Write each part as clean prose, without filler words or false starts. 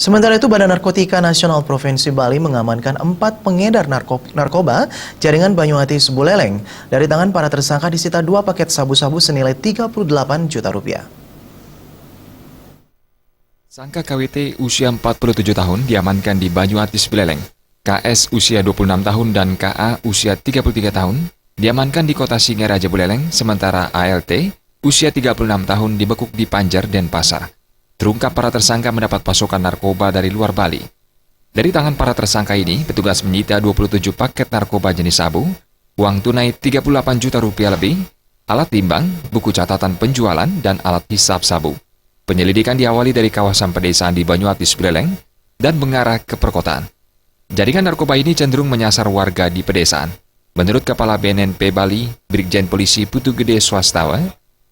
Sementara itu, Badan Narkotika Nasional Provinsi Bali mengamankan 4 pengedar narkoba jaringan Banyuatis Buleleng. Dari tangan para tersangka disita 2 paket sabu-sabu senilai 38 juta rupiah. Sangka KWT usia 47 tahun diamankan di Banyuatis Buleleng. KS usia 26 tahun dan KA usia 33 tahun diamankan di kota Singaraja Buleleng, sementara ALT usia 36 tahun dibekuk di Panjer, Denpasar. Terungkap para tersangka mendapat pasokan narkoba dari luar Bali. Dari tangan para tersangka ini, petugas menyita 27 paket narkoba jenis sabu, uang tunai 38 juta rupiah lebih, alat timbang, buku catatan penjualan, dan alat hisap sabu. Penyelidikan diawali dari kawasan pedesaan di Banyuatis Buleleng dan mengarah ke perkotaan. Jaringan narkoba ini cenderung menyasar warga di pedesaan. Menurut Kepala BNNP Bali, Brigjen Polisi Putu Gede Swastawa,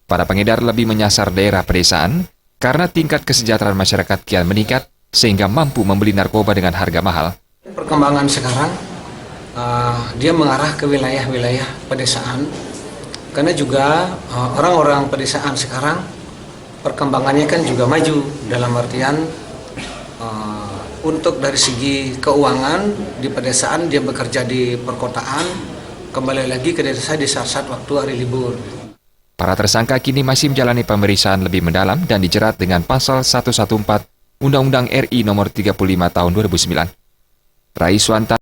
para pengedar lebih menyasar daerah pedesaan karena tingkat kesejahteraan masyarakat kian meningkat sehingga mampu membeli narkoba dengan harga mahal. Perkembangan sekarang, dia mengarah ke wilayah-wilayah pedesaan, karena juga orang-orang pedesaan sekarang perkembangannya kan juga maju, dalam artian untuk dari segi keuangan di pedesaan dia bekerja di perkotaan, kembali lagi ke desa di saat-saat waktu hari libur. Para tersangka kini masih menjalani pemeriksaan lebih mendalam dan dijerat dengan pasal 114 Undang-Undang RI Nomor 35 Tahun 2009. Rai Swanta